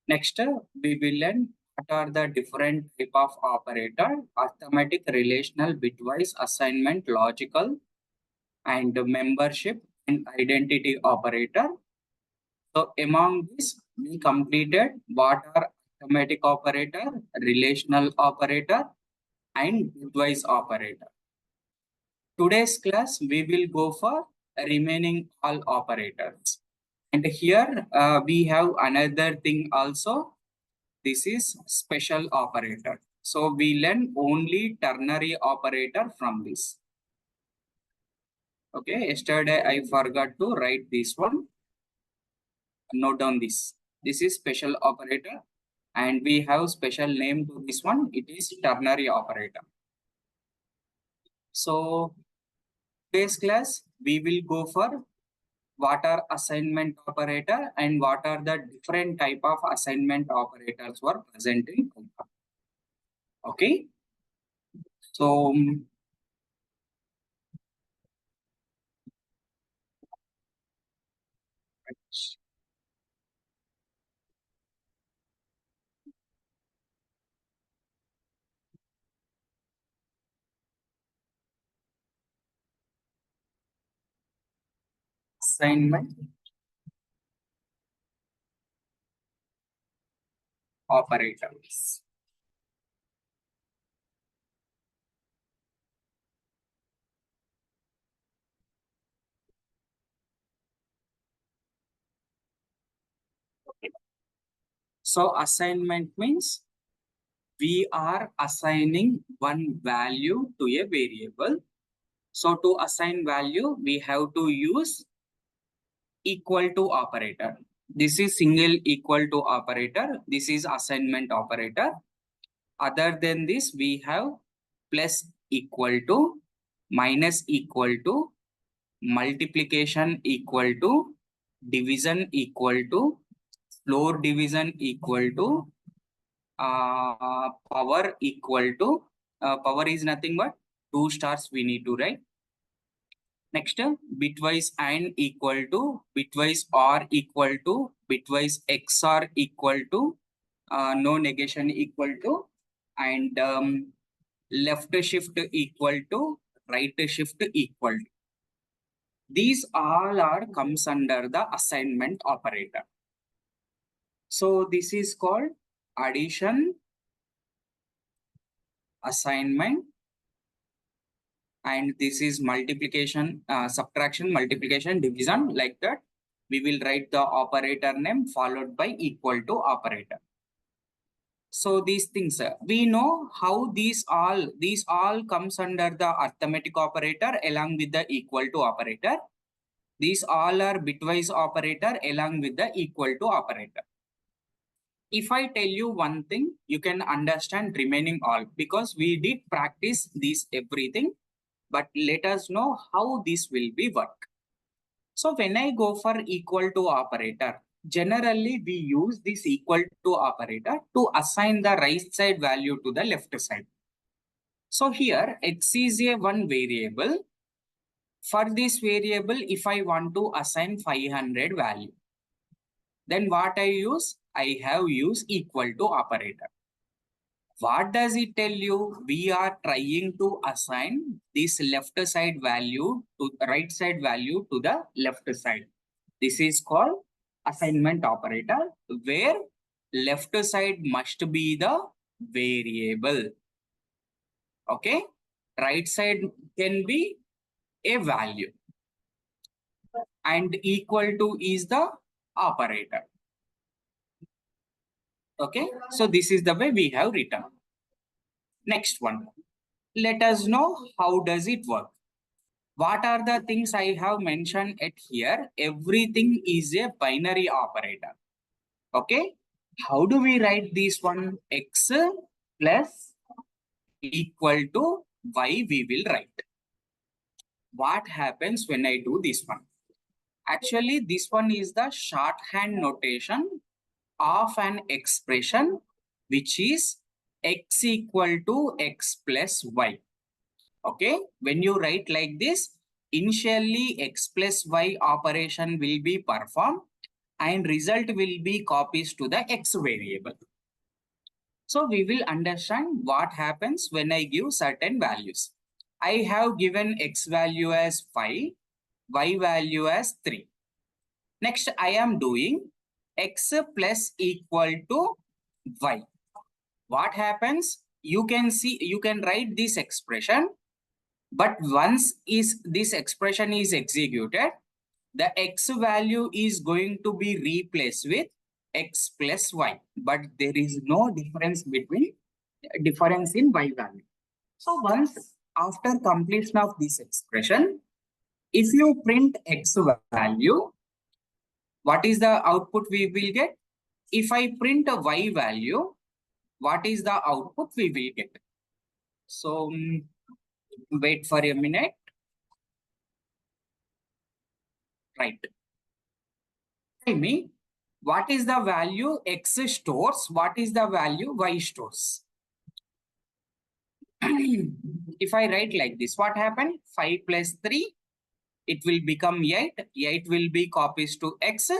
Next, we will learn what are the different type of operator: arithmetic, relational, bitwise, assignment, logical, and membership and identity operator. So among this, we completed what are arithmetic operator, relational operator, and bitwise operator. Today's class, we will go for remaining all operators. And here we have another thing also. This is special operator. So we learn only ternary operator from this. Okay, yesterday I forgot to write this one. Note down this. This is special operator, and we have special name to this one. It is ternary operator. So today's class, we will go for what are assignment operator and what are the different type of assignment operators were present in Python. Okay. So assignment operators. Okay. So assignment means we are assigning one value to a variable. So to assign value, we have to use equal to operator. This is single equal to operator. This is assignment operator. Other than this, we have plus equal to, minus equal to, multiplication equal to, division equal to, floor division equal to, power equal to, power is nothing but 2 stars we need to write. Next, bitwise and equal to, bitwise or equal to, bitwise XOR equal to, no negation equal to, and left shift equal to, right shift equal to. These all are comes under the assignment operator. So this is called addition, assignment, and this is multiplication, subtraction, multiplication, division, like that. We will write the operator name followed by equal to operator. So these things, we know how these all comes under the arithmetic operator along with the equal to operator. These all are bitwise operator along with the equal to operator. If I tell you one thing, you can understand remaining all, because we did practice this everything, but let us know how this will be work. So when I go for equal to operator, generally we use this equal to operator to assign the right side value to the left side. So here x is a one variable. For this variable, if I want to assign 500 value, then what I use? I have used equal to operator. What does it tell you? We are trying to assign this left side value to right side value to the left side. This is called assignment operator, where left side must be the variable. Okay. Right side can be a value. And equal to is the operator. Okay. So this is the way we have written. Next one. Let us know how does it work. What are the things I have mentioned at here? Everything is a binary operator. Okay. How do we write this one? X plus equal to y we will write. What happens when I do this one? Actually, this one is the shorthand notation of an expression which is x equal to x plus y. Okay, when you write like this, initially x plus y operation will be performed, and result will be copies to the X variable. So we will understand what happens when I give certain values. I have given X value as 5, Y value as 3. Next, I am doing X plus equal to Y. What happens? You can see, you can write this expression, but once this expression is executed, the X value is going to be replaced with X plus Y, but there is no difference in Y value. So once after completion of this expression, if you print X value, what is the output we will get? If I print a Y value, what is the output we will get? So wait for a minute. Right. Tell me, what is the value X stores? What is the value Y stores? If I write like this, what happened? 5 plus 3, it will become 8. 8 will be copies to X,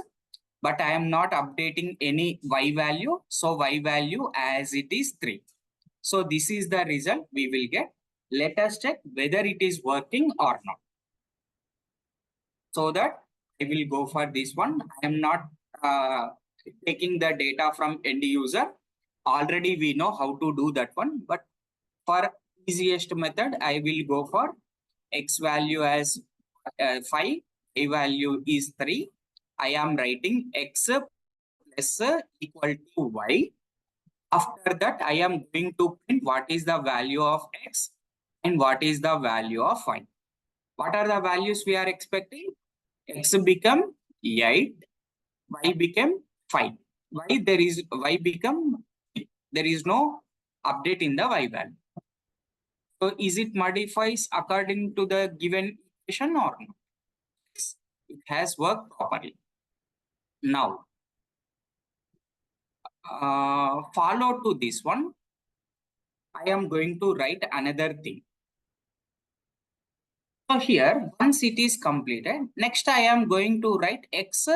but I am not updating any Y value. So Y value as it is 3. So this is the result we will get. Let us check whether it is working or not. So that I will go for this one. I am not taking the data from end user. Already we know how to do that one, but for easiest method, I will go for X value as 5, Y value is 3. I am writing X plus equal to Y. After that, I am going to print what is the value of X and what is the value of Y. What are the values we are expecting? X become 8, Y become 5. Y become, there is no update in the Y value. So is it modifies according to the given equation or not? It has worked properly. Now, follow to this one, I am going to write another thing. So here, once it is completed, next I am going to write X.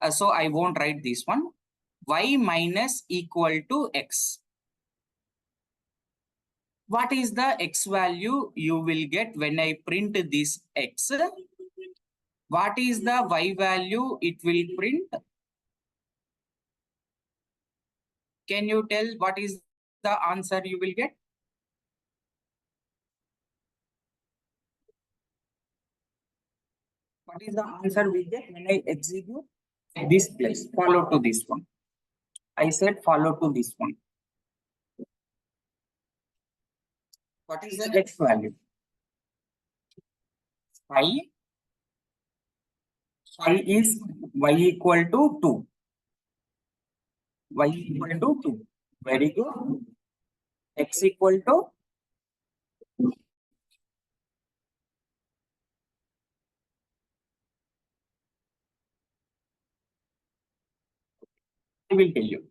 So I won't write this one. Y minus equal to X. What is the X value you will get when I print this X? What is the Y value it will print? Can you tell what is the answer you will get? What is the answer we get when I execute this place? Follow to this one. I said follow to this one. What is the X value? 5. 5 is Y equal to 2. Y equal to 2. Very good. X equal to I will tell you.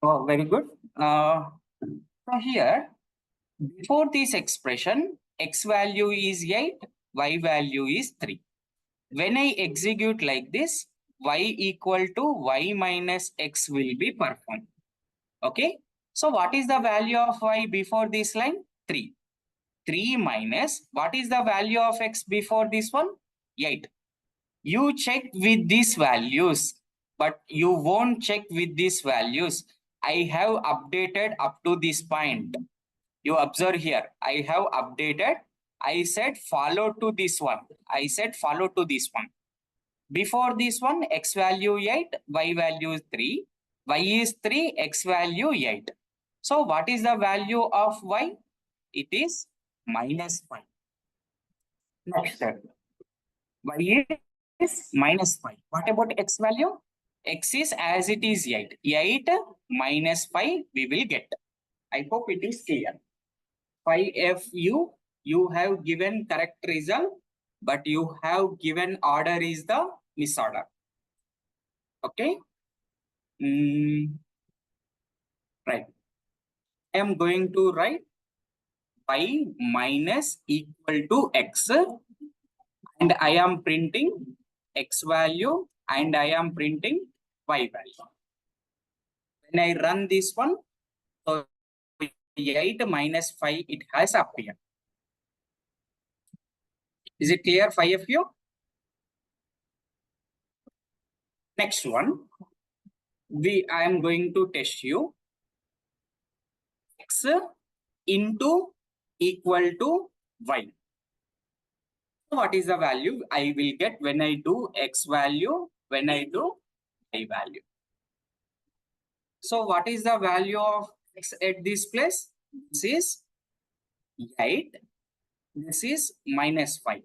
Oh, very good. So here, before this expression, X value is 8, Y value is 3. When I execute like this, Y equal to Y minus X will be performed. Okay. So what is the value of Y before this line? 3. 3 minus, what is the value of X before this one? 8. You check with these values, but you won't check with these values. I have updated up to this point. You observe here, I have updated. I said follow to this one. I said follow to this one. Before this one, X value 8, Y value is 3. Y is 3, X value 8. So what is the value of Y? It is minus 5. Next step. Y is minus 5. What about X value? X is as it is 8. 8 minus 5 we will get. I hope it is clear. 5FU, you have given correct result, but you have given order is the misorder. Okay. Right. I am going to write Y minus equal to X, and I am printing X value and I am printing y value. When I run this one, so 8 minus 5 it has appeared. Is it clear, 5 of you? Next one, I am going to test you. X into equal to y. What is the value I will get when I do x value, when I do y value? So what is the value of x at this place? This is 8. This is minus 5.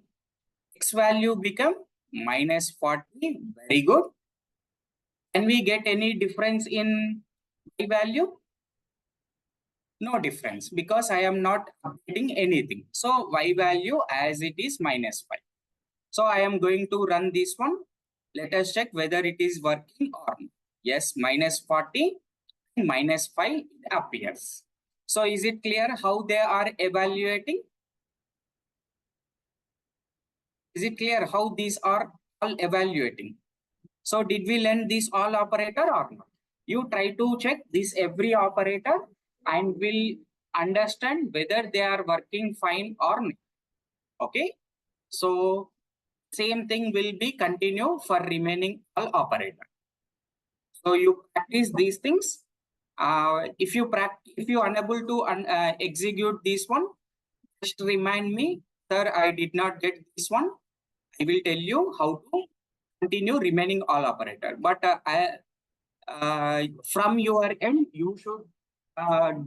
X value become minus 40. Very good. Can we get any difference in y value? No difference, because I am not updating anything. So y value as it is minus 5. So I am going to run this one. Let us check whether it is working or not. Yes, minus 40, minus 5 appears. So is it clear how they are evaluating? Is it clear how these are all evaluating? So did we learn this all operator or not? You try to check this every operator and will understand whether they are working fine or not. Okay. So same thing will be continue for remaining all operator. So you practice these things. If you unable to execute this one, just remind me, sir, I did not get this one. I will tell you how to continue remaining all operator. But from your end, you should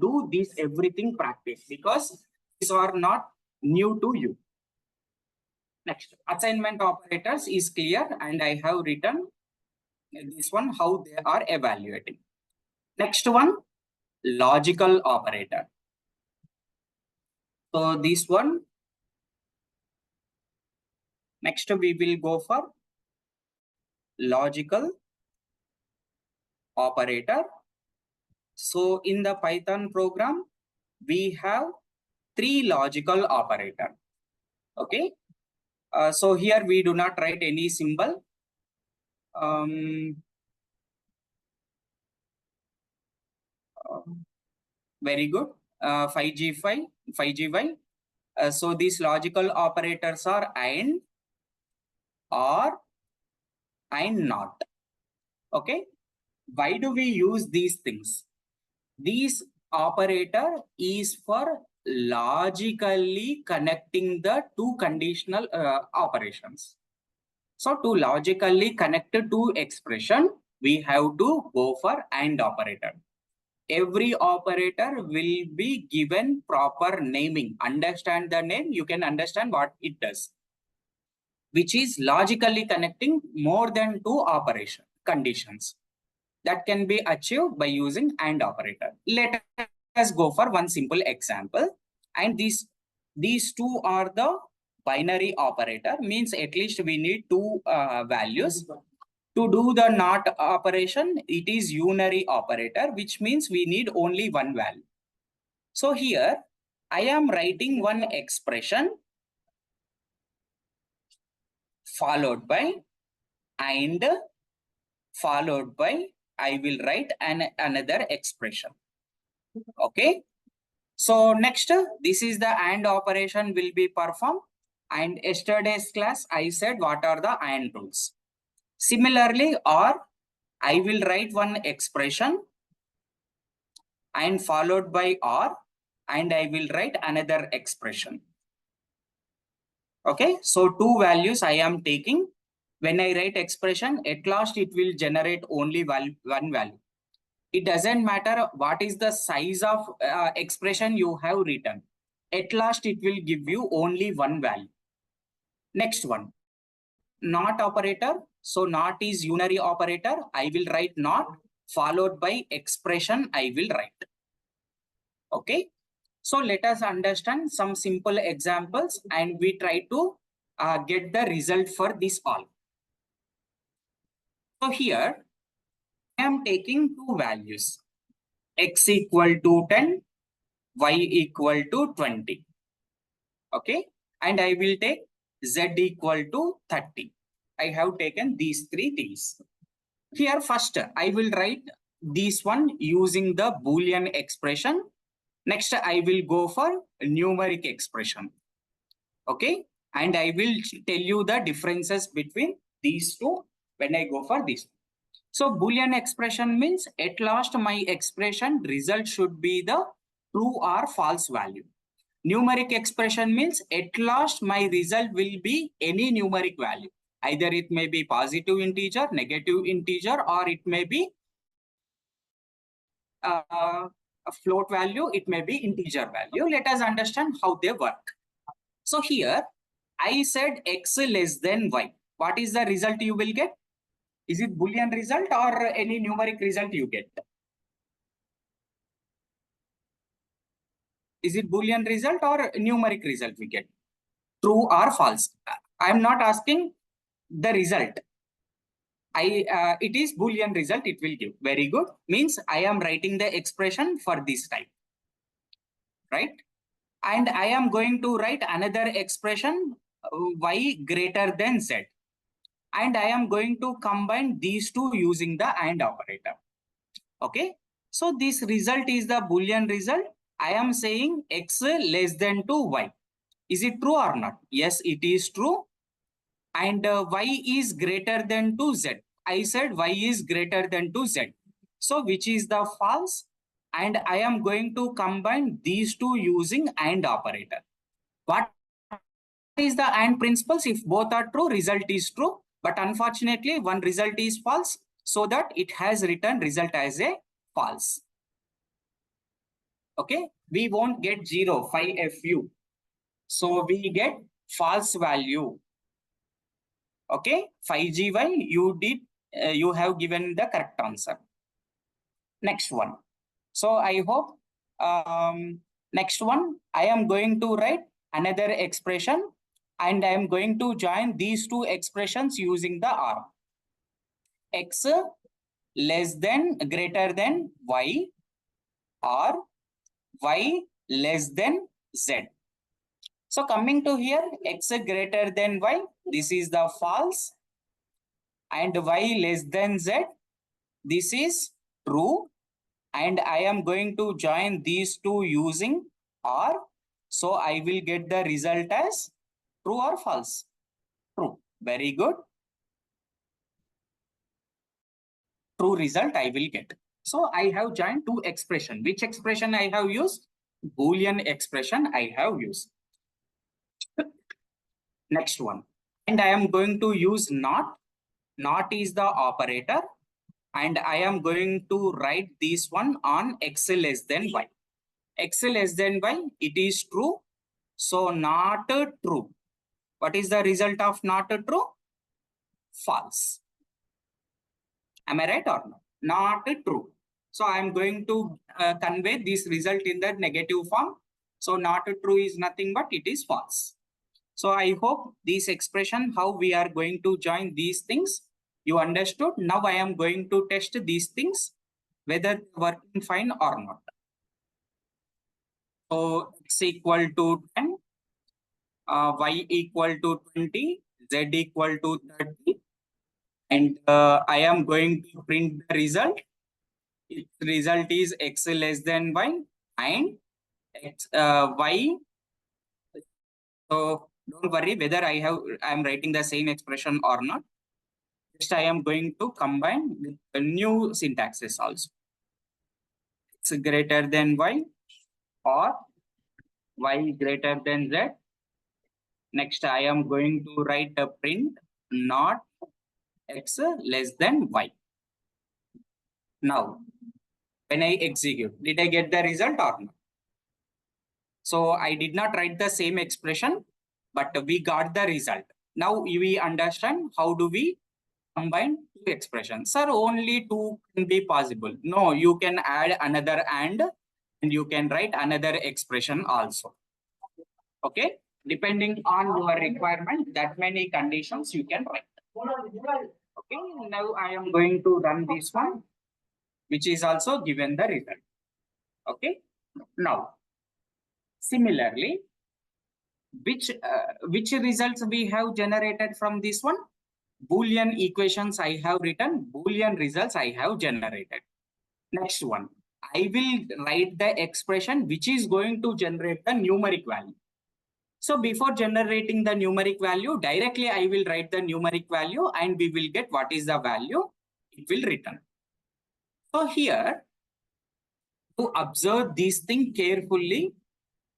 do this everything practice, because these are not new to you. Next, assignment operators is clear, and I have written this one how they are evaluating. Next one, logical operator. So this one, next we will go for logical operator. So in the Python program, we have 3 logical operator. Okay. So here we do not write any symbol. Very good. 5G5, 5GY. So these logical operators are AND, OR, and NOT. Okay. Why do we use these things? This operator is for logically connecting the two conditional operations. So to logically connect the two expression, we have to go for AND operator. Every operator will be given proper naming. Understand the name, you can understand what it does, which is logically connecting more than 2 operation conditions. That can be achieved by using AND operator. Let us go for one simple example. And these two are the binary operator, means at least we need 2 values. To do the NOT operation, it is unary operator, which means we need only one value. So here I am writing one expression followed by AND, followed by I will write another expression. Okay. So next, this is the AND operation will be performed. And yesterday's class, I said what are the AND rules. Similarly, OR, I will write one expression and followed by OR, and I will write another expression. Okay. So 2 values I am taking. When I write expression, at last it will generate only one value. It doesn't matter what is the size of expression you have written. At last, it will give you only one value. Next one, NOT operator. So NOT is unary operator. I will write NOT followed by expression I will write. Okay. So let us understand some simple examples and we try to get the result for this all. So here, I am taking 2 values, x equal to 10, y equal to 20. Okay. And I will take z equal to 30. I have taken these three things. Here first, I will write this one using the Boolean expression. Next, I will go for numeric expression. Okay. And I will tell you the differences between these two when I go for this. So Boolean expression means at last my expression result should be the true or false value. Numeric expression means at last my result will be any numeric value. Either it may be positive integer, negative integer, or it may be a float value, it may be integer value. Let us understand how they work. So here I said x less than y. What is the result you will get? Is it Boolean result or any numeric result you get? Is it Boolean result or numeric result we get? True or false? I am not asking the result. It is Boolean result it will give. Very good. Means I am writing the expression for this type. Right? And I am going to write another expression y greater than z. And I am going to combine these two using the AND operator. Okay. So this result is the Boolean result. I am saying x less than 2y. Is it true or not? Yes, it is true. And y is greater than 2z. I said y is greater than 2z. So which is the false? And I am going to combine these two using AND operator. What is the AND principles? If both are true, result is true. But unfortunately, one result is false. So that it has written result as a false. Okay, we won't get 0, 5FU. So we get false value. Okay, 5GY, you have given the correct answer. Next one. So I hope next one, I am going to write another expression and I am going to join these two expressions using the R. X less than greater than Y or Y less than Z. So coming to here, x greater than y, this is the false, and y less than z, this is true, and I am going to join these two using or, so I will get the result as true or false. True. Very good. True result I will get. So I have joined two expression. Which expression I have used? Boolean expression I have used. Next one. And I am going to use not. Not is the operator. And I am going to write this one on x less than y. X less than y, it is true. So not true. What is the result of not true? False. Am I right or not? Not true. So I am going to convey this result in the negative form. So not true is nothing but it is false. So I hope this expression, how we are going to join these things, you understood. Now I am going to test these things, whether working fine or not. So x equal to 10, y equal to 20, z equal to 30. And I am going to print the result. Its result is x less than y and x, y. So don't worry whether I am writing the same expression or not. Just I am going to combine with a new syntaxes also. X greater than y or y greater than z. Next, I am going to write a print not x less than y. Now, when I execute, did I get the result or not? So I did not write the same expression, but we got the result. Now we understand how do we combine two expressions. Sir, only two can be possible. No, you can add another and you can write another expression also. Okay, depending on your requirement, that many conditions you can write. Okay, now I am going to run this one, which is also given the result. Okay, now similarly, which results we have generated from this one? Boolean equations I have written, Boolean results I have generated. Next one, I will write the expression which is going to generate the numeric value. So before generating the numeric value, directly I will write the numeric value and we will get what is the value it will return. So here, to observe this thing carefully,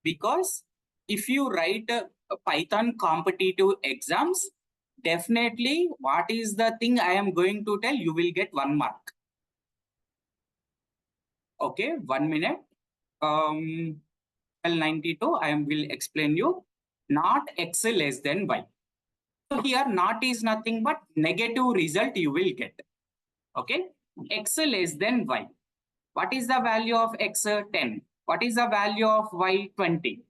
because if you write a Python competitive exams, definitely what is the thing I am going to tell, you will get 1 mark. Okay, 1 minute. 92, I will explain you. Not x less than y. So here not is nothing but negative result you will get. Okay, x less than y. What is the value of x? 10. What is the value of y? 20.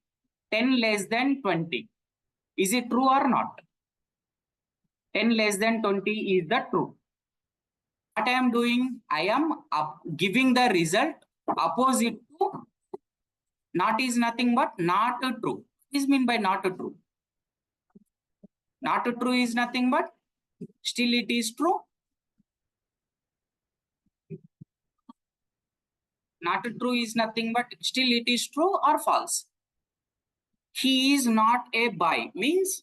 10 less than 20. Is it true or not? 10 less than 20 is the true. What I am doing? I am giving the result opposite to not is nothing but not true. What is mean by not true? Not true is nothing but still it is true. Not true is nothing but still it is true or false. He is not a boy means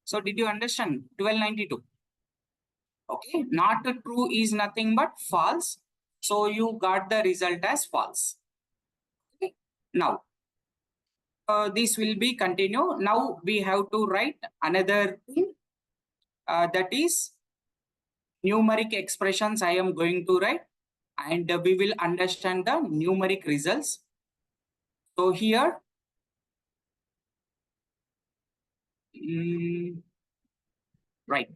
so did you understand 1292? Okay, not true is nothing but false. So you got the result as false. Okay. Now this will be continue. Now we have to write another thing that is numeric expressions I am going to write and we will understand the numeric results. So here right.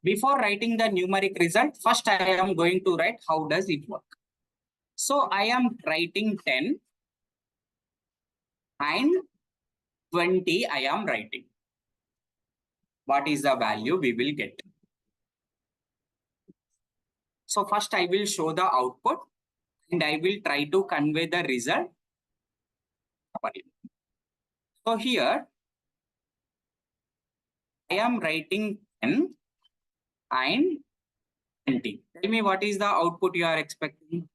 Before writing the numeric result, first I am going to write how does it work. So I am writing 10 and 20 I am writing. What is the value we will get? So first I will show the output and I will try to convey the result. So here I am writing 10 and 20. Tell me what is the output you are expecting?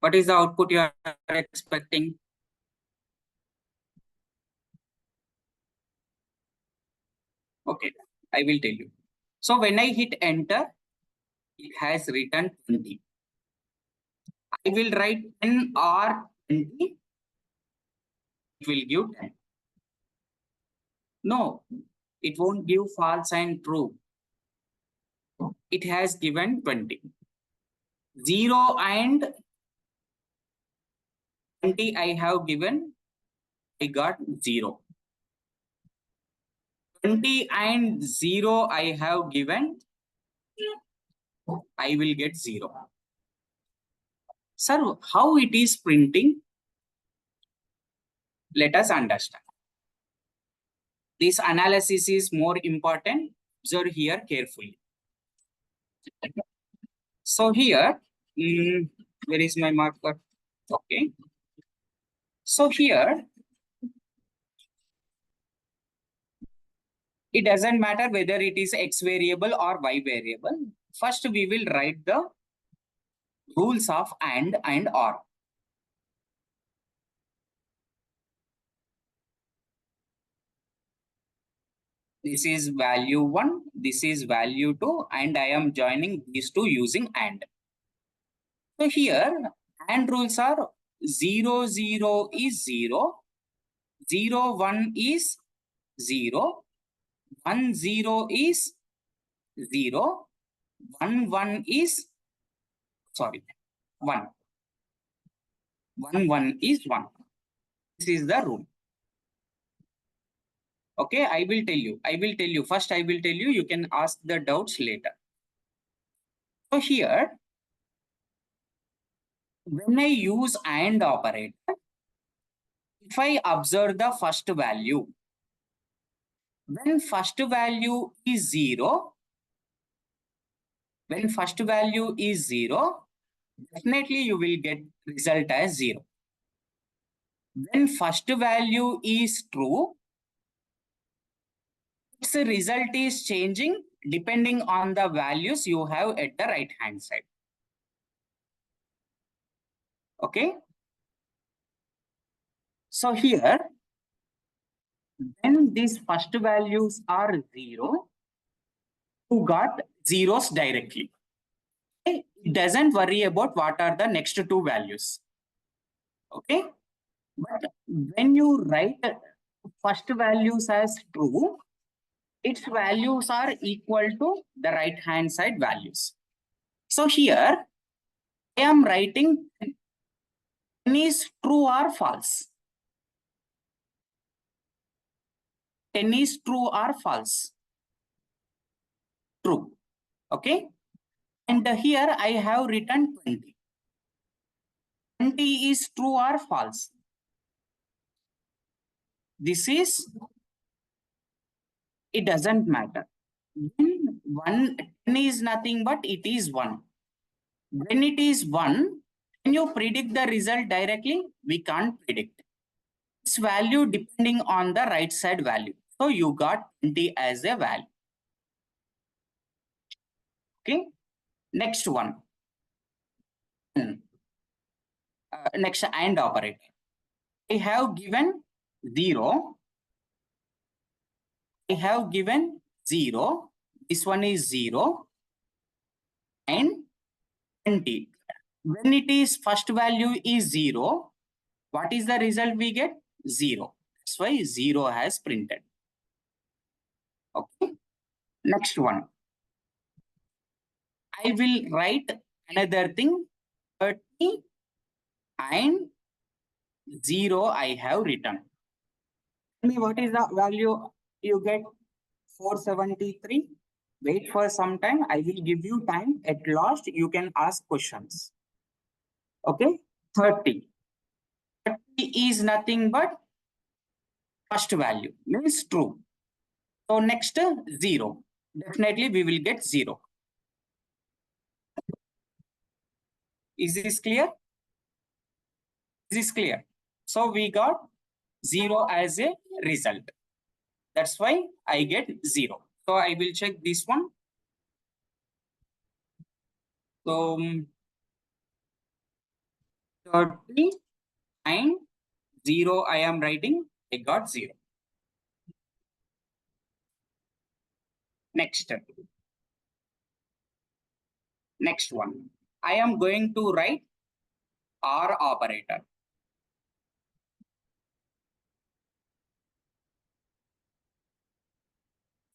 What is the output you are expecting? Okay, I will tell you. So when I hit enter, it has written 20. I will write 10 or 20. It will give 10. No, it won't give false and true. It has given 20. 0 and 20 I have given. I got 0. 20 and 0 I have given. I will get 0. Sir, how it is printing? Let us understand. This analysis is more important. Observe here carefully. So here, where is my marker? Okay. So here, it doesn't matter whether it is x variable or y variable. First, we will write the rules of and or. This is value 1, this is value 2, and I am joining these two using and. So here, and rules are 0, 0 is 0, 0, 1 is 0, 1, 0 is 0, 1, 1 is, sorry, 1. 1, 1 is 1. This is the rule. Okay, I will tell you. I will tell you. First, I will tell you. You can ask the doubts later. So here, when I use AND operator, if I observe the first value, when first value is 0, when first value is 0, definitely you will get result as 0. When first value is true, its result is changing depending on the values you have at the right hand side. Okay. So here, when these first values are 0, you got zeros directly. Okay? It doesn't worry about what are the next two values. Okay. But when you write first values as true, its values are equal to the right hand side values. So here I am writing 10 is true or false. 10 is true or false. True. Okay. And here I have written 20. 20 is true or false. This is, it doesn't matter. When 10 is nothing but it is 1. When it is 1, can you predict the result directly? We can't predict. Its value depending on the right side value. So you got 20 as a value. Okay. Next one. Next AND operator. I have given 0. I have given 0. This one is 0 and 20. When it is first value is 0, what is the result we get? 0. That's why 0 has printed. Okay. Next one. I will write another thing. 30 and 0 I have written. Tell me what is the value you get? 473. Wait for some time. I will give you time. At last, you can ask questions. Okay. 30. 30 is nothing but first value. Means true. So next 0. Definitely we will get 0. Is this clear? Is this clear? So we got 0 as a result. That's why I get 0. So I will check this one. So 30 and 0 I am writing. I got 0. Next one. I am going to write OR operator.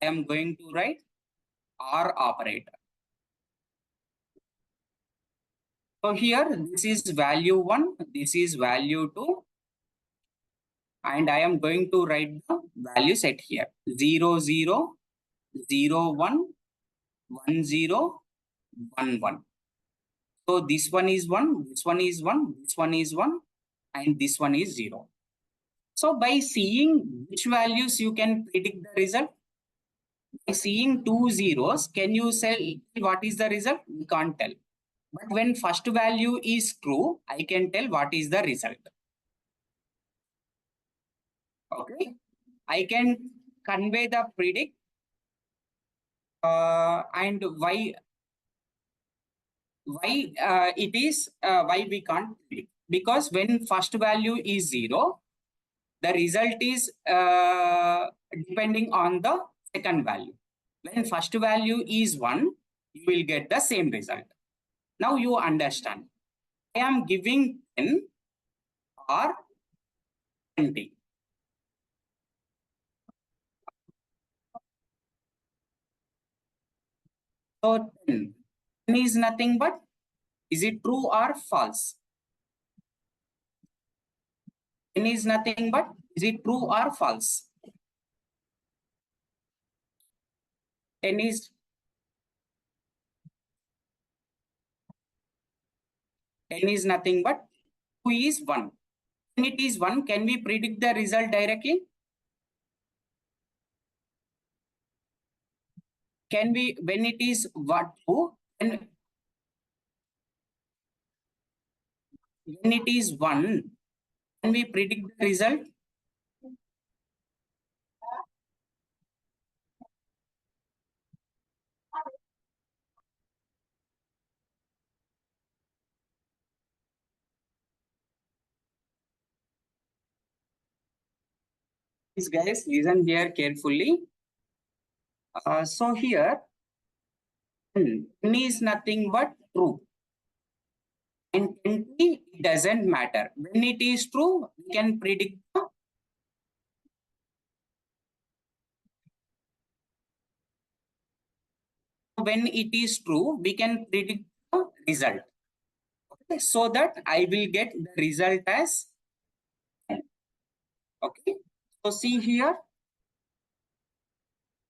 I am going to write OR operator. So here, this is value 1, this is value 2, and I am going to write the value set here. 0, 0, 0, 1, 1, 0, 1, 1. So this one is 1, this one is 1, this one is 1, and this one is 0. So by seeing which values you can predict the result, by seeing two zeros, can you say what is the result? We can't tell. But when first value is true, I can tell what is the result. Okay. I can convey the predict and why it is why we can't predict. Because when first value is 0, the result is depending on the second value. When first value is 1, you will get the same result. Now you understand. I am giving 10 or 20. So 10 is nothing but, is it true or false? 10 is nothing but, is it true or false? 10 is 10 is nothing but 2 is 1. When it is 1, can we predict the result directly? Can we, when it is what 2, and When it is 1, can we predict the result? Please guys, listen here carefully. So here, n is nothing but true. And 20 it doesn't matter. When it is true, we can predict when it is true, we can predict the result. Okay, so that I will get the result as 10. Okay, so see here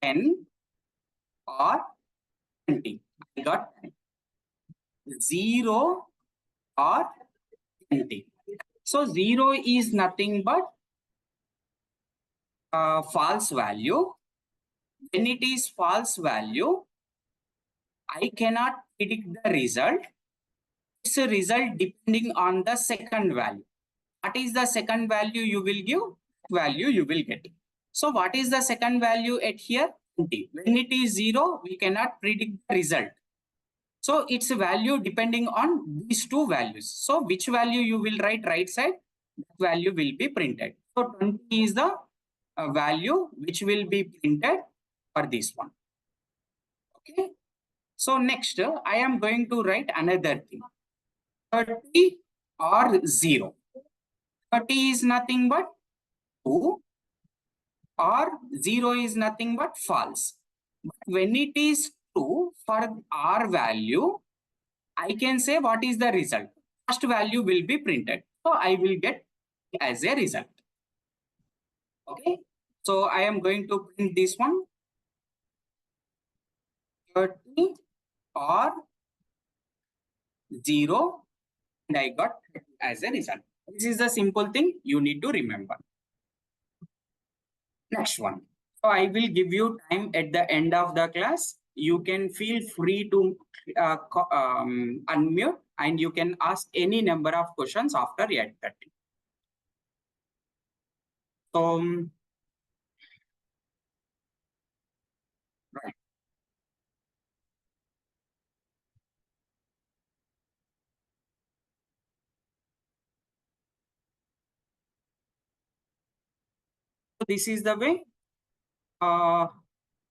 10 or 20. I got 10. 0 or 20. So 0 is nothing but false value. When it is false value, I cannot predict the result. It's a result depending on the second value. What is the second value you will give? Value you will get. So what is the second value at here? 20. When it is 0, we cannot predict the result. So it's a value depending on these two values. So which value you will write right side, that value will be printed. So 20 is the value which will be printed for this one. Okay. So next, I am going to write another thing. 30 or 0. 30 is nothing but 2 or 0 is nothing but false. But when it is true for R value, I can say what is the result. First value will be printed. So I will get as a result. Okay. So I am going to print this one. 30 or 0 and I got as a result. This is the simple thing you need to remember. Next one. So I will give you time at the end of the class. You can feel free to unmute and you can ask any number of questions after 8:30. So, right. So this is the way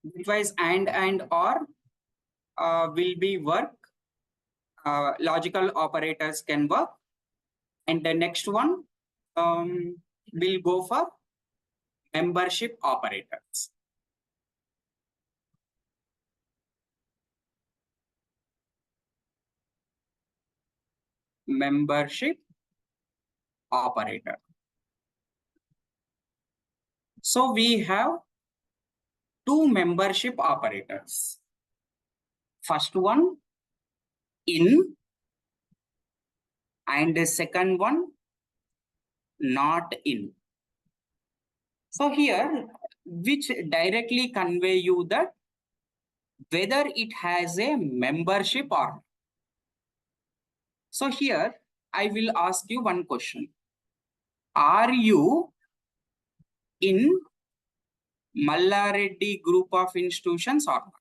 bitwise and or will be work. Logical operators can work. And the next one will go for membership operators. Membership operator. So we have two membership operators. First one in and the second one not in. So here which directly convey you that whether it has a membership or not. So here I will ask you one question. Are you in Mallareddy group of institutions or not?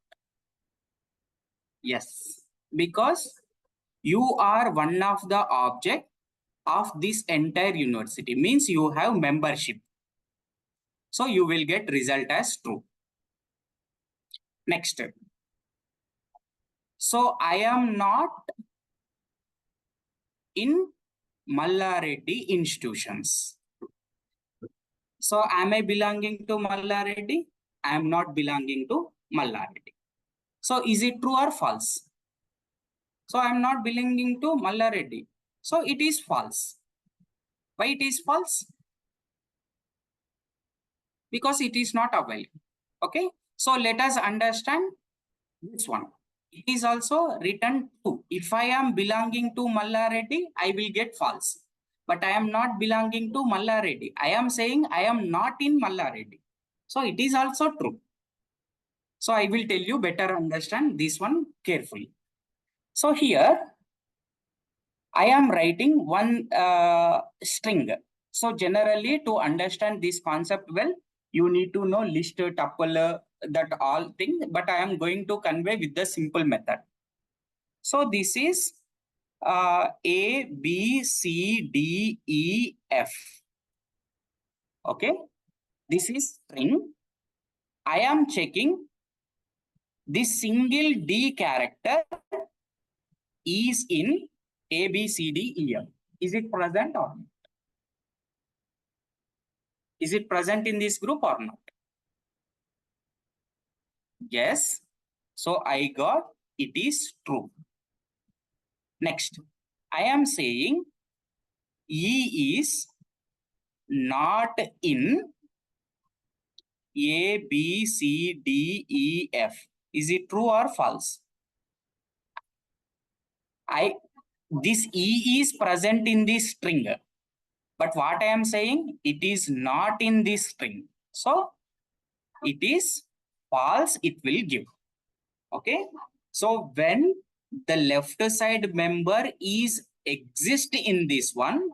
Yes, because you are one of the object of this entire university, means you have membership. So you will get result as true. Next. So I am not in Mallareddy institutions. So am I belonging to Mallareddy? I am not belonging to Mallareddy. So is it true or false? So I am not belonging to Mallareddy. So it is false. Why it is false? Because it is not available. Okay. So let us understand this one. It is also written true. If I am belonging to Mallareddy, I will get false. But I am not belonging to Mallareddy. I am saying I am not in Mallareddy. So it is also true. So I will tell you better understand this one carefully. So here I am writing one string. So generally, to understand this concept well, you need to know list, tuple, that all thing. But I am going to convey with the simple method. So this is A, B, C, D, E, F. Okay, this is string. I am checking this single D character is in A, B, C, D, E, F. Is it present or not? Is it present in this group or not? Yes. So I got it is true. Next, I am saying E is not in A, B, C, D, E, F. Is it true or false? This E is present in this string. But what I am saying, it is not in this string. So it is false, it will give. Okay. So when the left side member is exist in this one,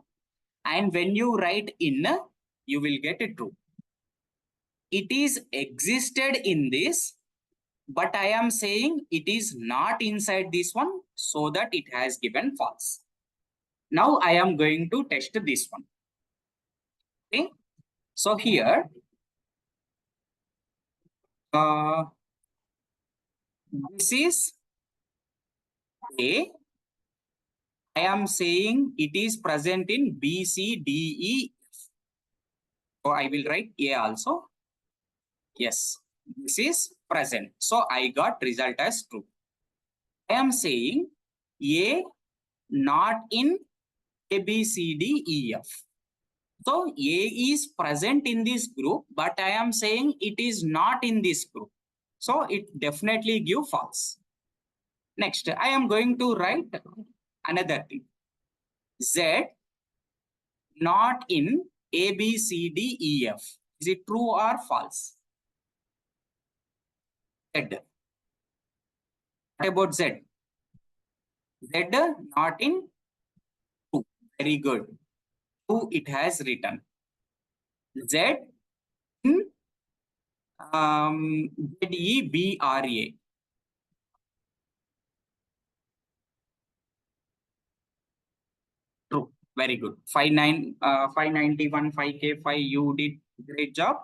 and when you write in, you will get it true. It is existed in this, but I am saying it is not inside this one, so that it has given false. Now I am going to test this one. Okay. So here, this is A. I am saying it is present in B, C, D, E. So I will write A also. Yes, this is present. So I got result as true. I am saying A not in A, B, C, D, E, F. So A is present in this group, but I am saying it is not in this group. So it definitely give false. Next, I am going to write another thing. Z not in A, B, C, D, E, F. Is it true or false? Z. What about Z? Z not in 2. Very good. 2 it has written. Z in ZEBRA. True. Very good. 591, 5K5. You did great job.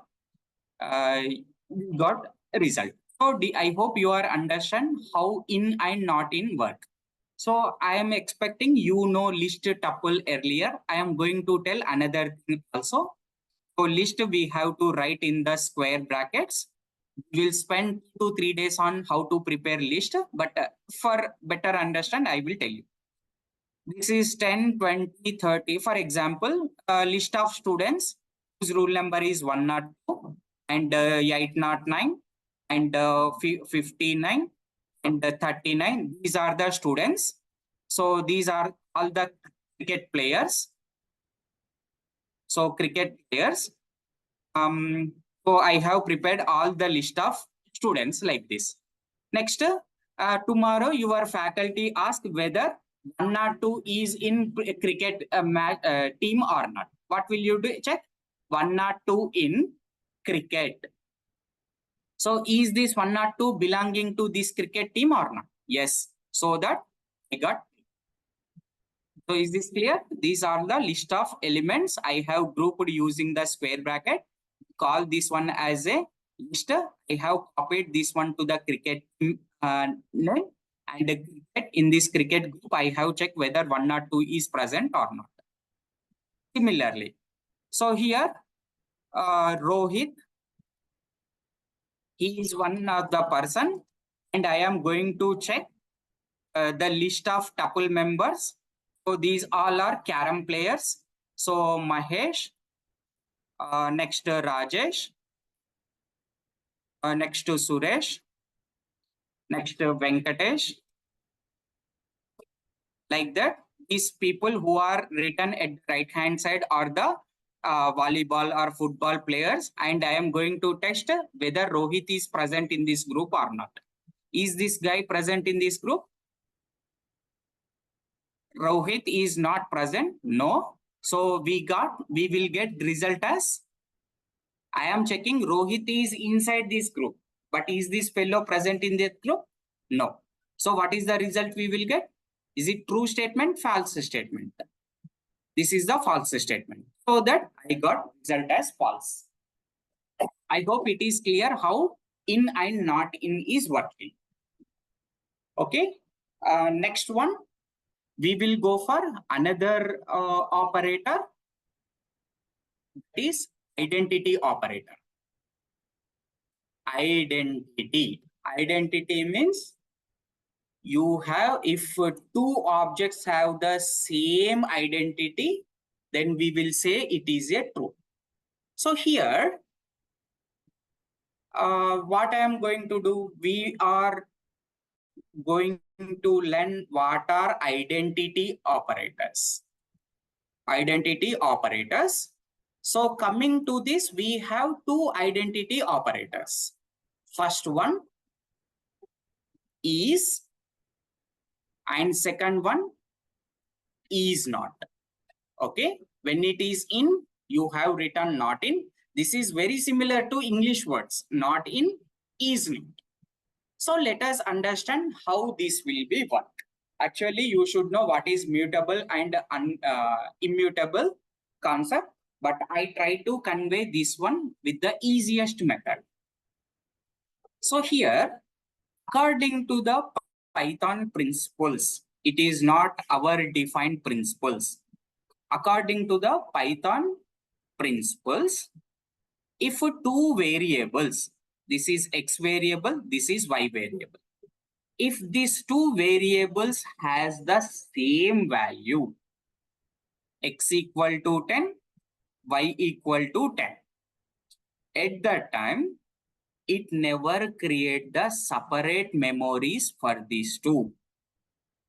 Got a result. So I hope you are understand how in and not in work. So I am expecting you know list tuple earlier. I am going to tell another thing also. So list we have to write in the square brackets. We'll spend 2-3 days on how to prepare list, but for better understand, I will tell you. This is 10, 20, 30. For example, a list of students whose roll number is 102 and 809 and 59 and 39. These are the students. So these are all the cricket players. So cricket players. So I have prepared all the list of students like this. Next, tomorrow your faculty ask whether 102 is in cricket team or not. What will you do? Check 102 in cricket. So is this 102 belonging to this cricket team or not? Yes. So that I got. So is this clear? These are the list of elements I have grouped using the square bracket. Call this one as a list. I have copied this one to the cricket name, and in this cricket group, I have checked whether 102 is present or not. Similarly, so here Rohit, he is one of the person, and I am going to check the list of tuple members. So these all are carom players. So Mahesh, next Rajesh, next to Suresh, next Venkatesh. Like that, these people who are written at the right hand side are the volleyball or football players, and I am going to test whether Rohit is present in this group or not. Is this guy present in this group? Rohit is not present? No. So we will get result as, I am checking Rohit is inside this group. But is this fellow present in that group? No. So what is the result we will get? Is it true statement, false statement? This is the false statement. So that I got result as false. I hope it is clear how in and not in is working. Okay. Next one, we will go for another operator. That is identity operator. Identity. Identity means you have, if two objects have the same identity, then we will say it is a true. So here, what I am going to do, we are going to learn what are identity operators. Identity operators. So coming to this, we have two identity operators. First one is, and second one is not. Okay, when it is in, you have written not in. This is very similar to English words, not in, is not. So let us understand how this will be worked. Actually, you should know what is mutable and immutable concept, but I try to convey this one with the easiest method. So here, according to the Python principles, it is not our defined principles. According to the Python principles, if two variables, this is x variable, this is y variable. If these two variables has the same value, x equal to 10, y equal to 10, at that time, it never create the separate memories for these two.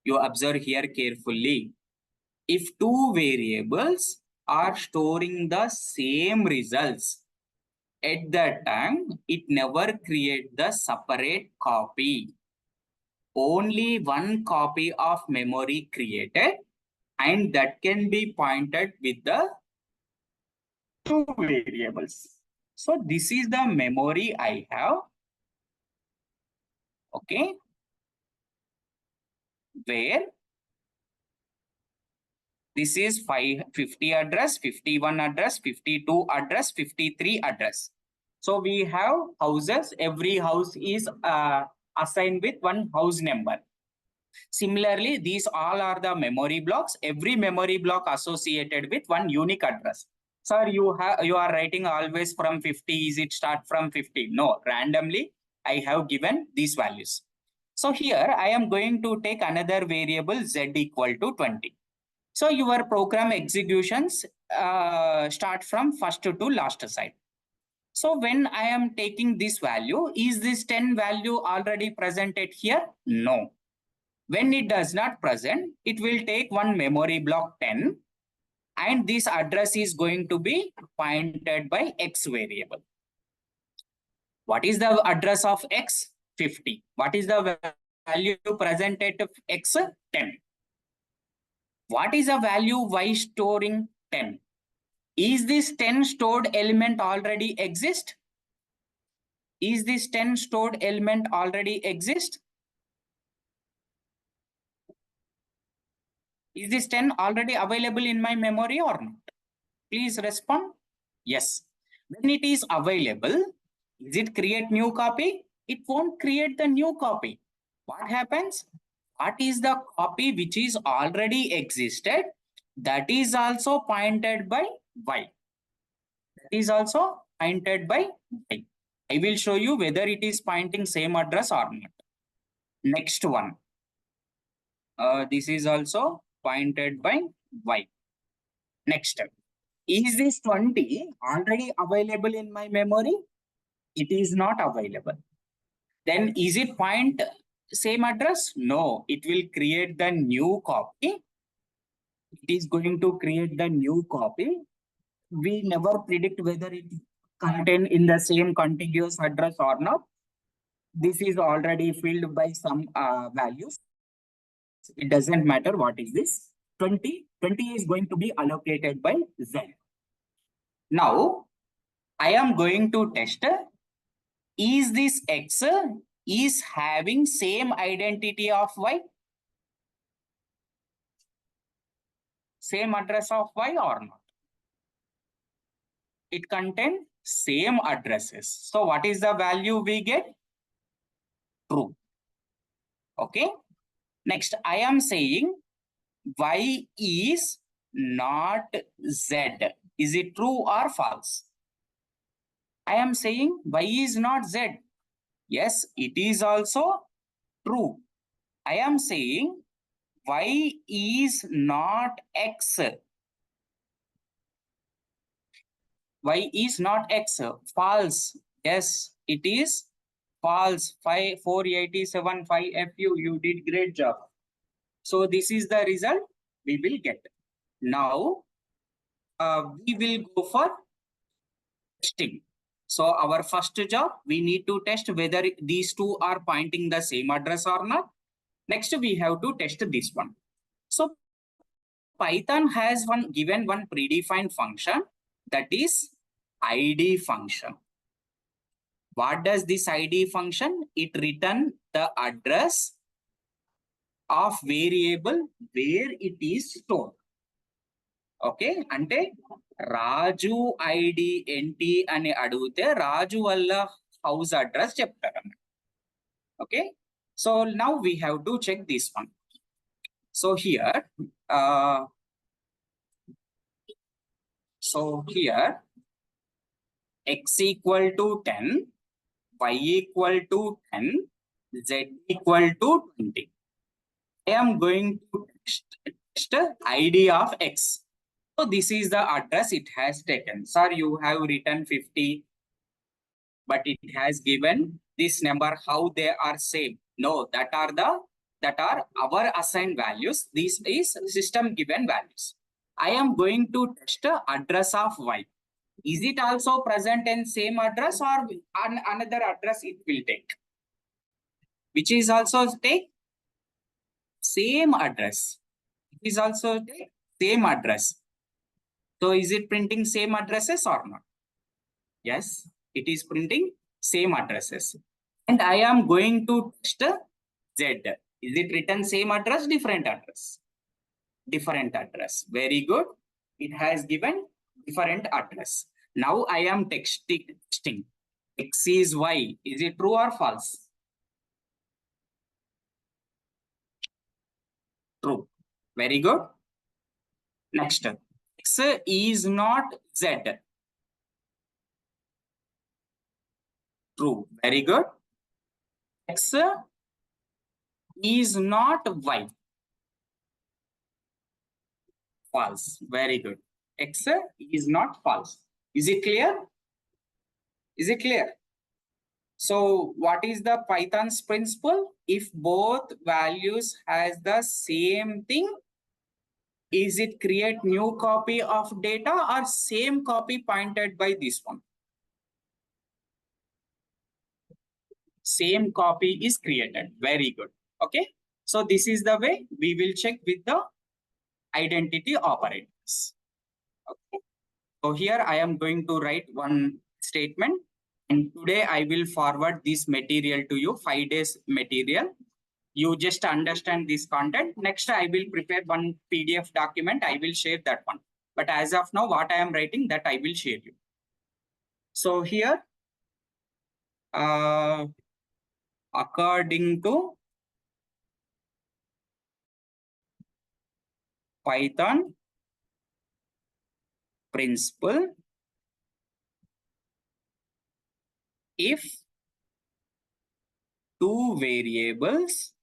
You observe here carefully. If two variables are storing the same results, at that time, it never create the separate copy. Only one copy of memory created, and that can be pointed with the two variables. So this is the memory I have. Okay. Where this is 50 address, 51 address, 52 address, 53 address. So we have houses. Every house is assigned with one house number. Similarly, these all are the memory blocks. Every memory block associated with one unique address. Sir, you are writing always from 50. Is it start from 50? No, randomly I have given these values. So here I am going to take another variable z equal to 20. So your program executions start from first to last side. So when I am taking this value, is this 10 value already presented here? No. When it does not present, it will take one memory block 10, and this address is going to be pointed by x variable. What is the address of x? 50. What is the value presented to x? 10. What is the value y storing? 10. Is this 10 stored element already exist? Is this 10 stored element already exist? Is this 10 already available in my memory or not? Please respond. Yes. When it is available, is it create new copy? It won't create the new copy. What happens? What is the copy which is already existed? That is also pointed by y. That is also pointed by y. I will show you whether it is pointing same address or not. Next one. This is also pointed by y. Next step. Is this 20 already available in my memory? It is not available. Then is it point same address? No, it will create the new copy. It is going to create the new copy. We never predict whether it contain in the same contiguous address or not. This is already filled by some values. It doesn't matter what is this. 20 is going to be allocated by Z. Now, I am going to test, is this X is having same identity of Y? Same address of Y or not? It contains same addresses. So what is the value we get? True. Okay. Next, I am saying Y is not Z. Is it true or false? I am saying Y is not Z. Yes, it is also true. I am saying Y is not X. Y is not X. False. Yes, it is false. 487 5FU. You did great job. So this is the result we will get. Now we will go for testing. So our first job, we need to test whether these two are pointing the same address or not. Next, we have to test this one. So Python has given one predefined function, that is ID function. What does this ID function? It return the address of variable where it is stored. Okay అంటే రాజు ID ఏంటి అని అడిగితే రాజు వల్ల house address చెప్తారు అన్నమాట. Okay so now we have to check this one. So here x equal to 10, y equal to 10, z equal to 20. I am going to test ID of x. So this is the address it has taken. Sir, you have written 50, but it has given this number. How they are same? No, that are our assigned values. This is system given values. I am going to test address of y. Is it also present in same address or another address it will take? Which is also take same address. It is also take same address. So is it printing same addresses or not? Yes, it is printing same addresses. And I am going to test Z. Is it written same address, different address? Different address. Very good. It has given different address. Now I am testing. X is Y. Is it true or false? True. Very good. Next. X is not Z. True. Very good. X is not Y. False. Very good. X is not false. Is it clear? Is it clear? So what is the Python's principle? If both values has the same thing, is it create new copy of data or same copy pointed by this one? Same copy is created. Very good. Okay. So this is the way we will check with the identity operators. Okay. So here I am going to write one statement, and today I will forward this material to you, 5 days material. You just understand this content. Next, I will prepare one PDF document. I will share that one. But as of now, what I am writing, that I will share you. So here, according to Python principle, if two variables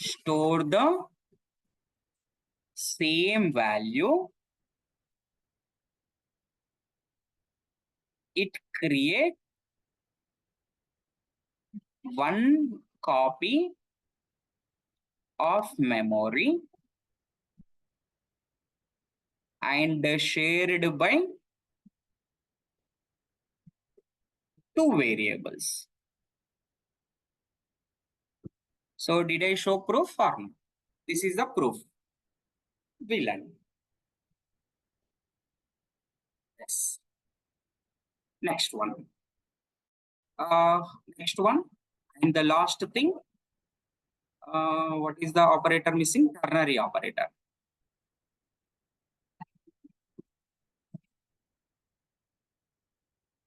store the same value, it creates one copy of memory and shared by two variables. So did I show proof or not? This is the proof. We learn. Yes. Next one. Next one. And the last thing. What is the operator missing? Ternary operator.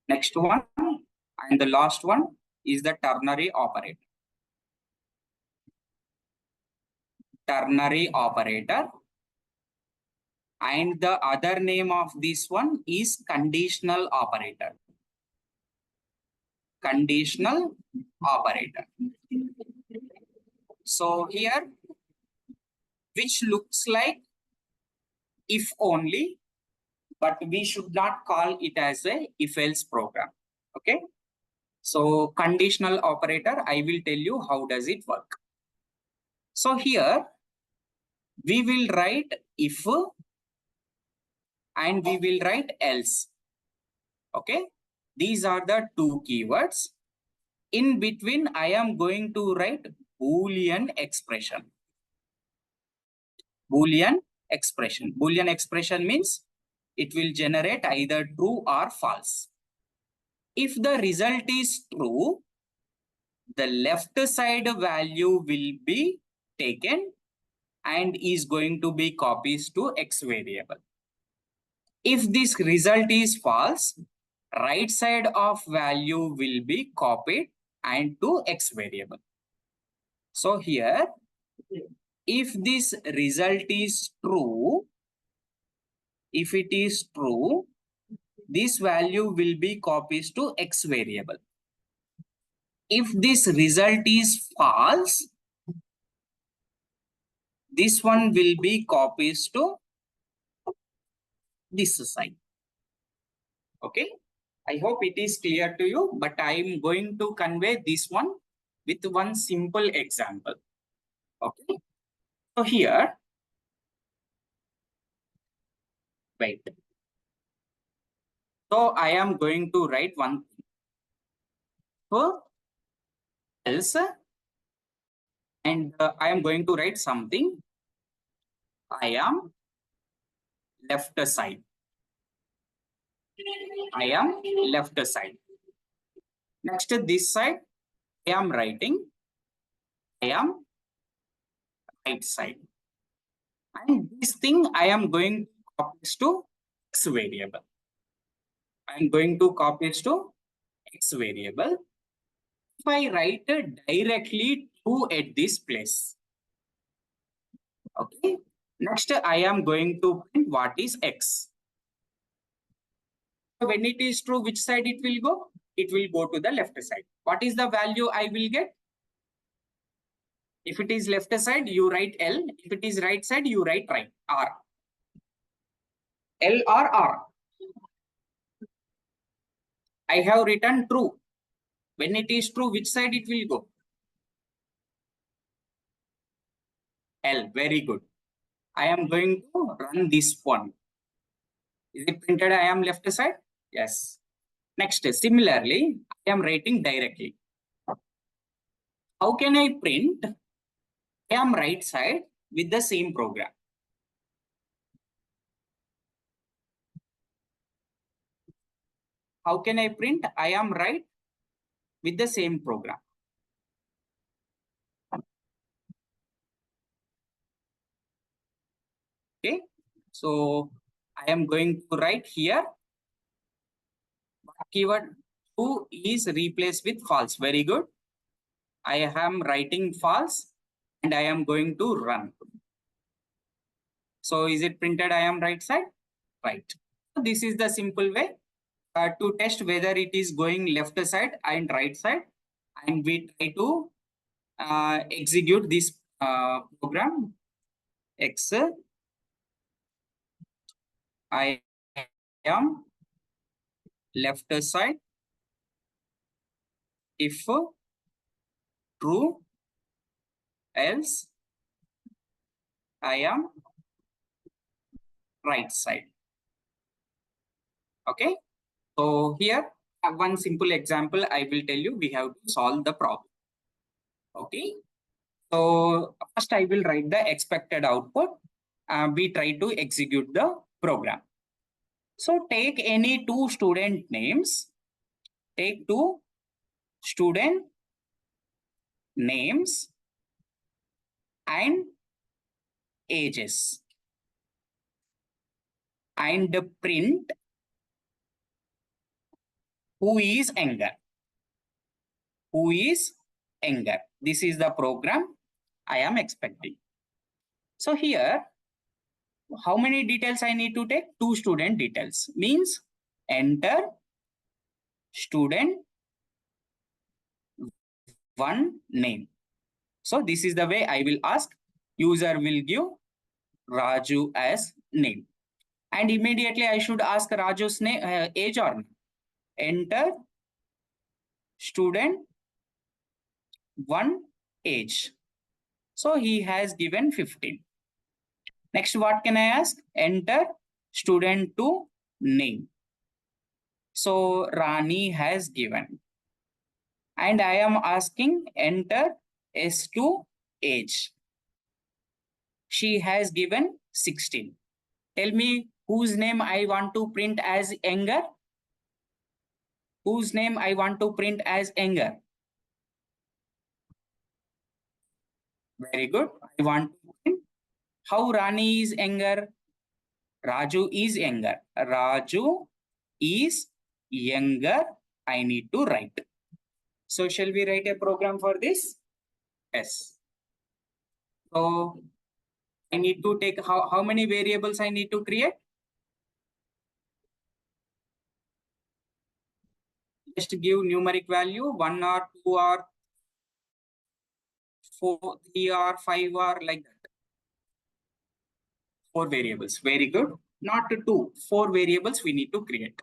Next one. And the last one is the ternary operator. Ternary operator. And the other name of this one is conditional operator. Conditional operator. So here, which looks like if only, but we should not call it as a if-else program. Okay. So conditional operator, I will tell you how does it work. So here, we will write if and we will write else. Okay. These are the two keywords. In between, I am going to write Boolean expression. Boolean expression. Boolean expression means it will generate either true or false. If the result is true, the left side value will be taken and is going to be copies to X variable. If this result is false, right side of value will be copied and to X variable. So here, if this result is true, if it is true, this value will be copies to X variable. If this result is false, this one will be copies to this side. Okay. I hope it is clear to you, but I am going to convey this one with one simple example. Okay. So here, wait. So I am going to write one thing. So else, and I am going to write something. I am left side. I am left side. Next, this side, I am writing. I am right side. And this thing I am going to copy to X variable. I am going to copy to X variable. If I write directly true at this place. Okay. Next, I am going to print what is X. So when it is true, which side it will go? It will go to the left side. What is the value I will get? If it is left side, you write L. If it is right side, you write right R. L or R. I have written true. When it is true, which side it will go? L. Very good. I am going to run this one. Is it printed I am left side? Yes. Next, similarly, I am writing directly. How can I print I am right side with the same program? How can I print I am right with the same program? Okay. So I am going to write here keyword 2 is replaced with false. Very good. I am writing false and I am going to run. So is it printed I am right side? Right. So this is the simple way to test whether it is going left side and right side. And we try to execute this program. X I am left side if true, else I am right side. Okay. So here one simple example I will tell you. We have to solve the problem. Okay. So first I will write the expected output. We try to execute the program. So take any two student names. Take two student names and ages and print who is younger. Who is younger? This is the program I am expecting. So here, how many details I need to take? Two student details. Means enter student one name. So this is the way I will ask. User will give Raju as name. And immediately I should ask Raju's name, age or not. Enter student one age. So he has given 15. Next, what can I ask? Enter student two name. So Rani has given. And I am asking enter S2 age. She has given 16. Tell me whose name I want to print as younger? Whose name I want to print as younger? Very good. I want to print how Rani is younger. Raju is younger. Raju is younger. I need to write. So shall we write a program for this? Yes. So I need to take how many variables I need to create? Just give numeric value 1 or 2 or 4, 3 or 5 or like that. 4 variables. Very good. Not 2, 4 variables we need to create.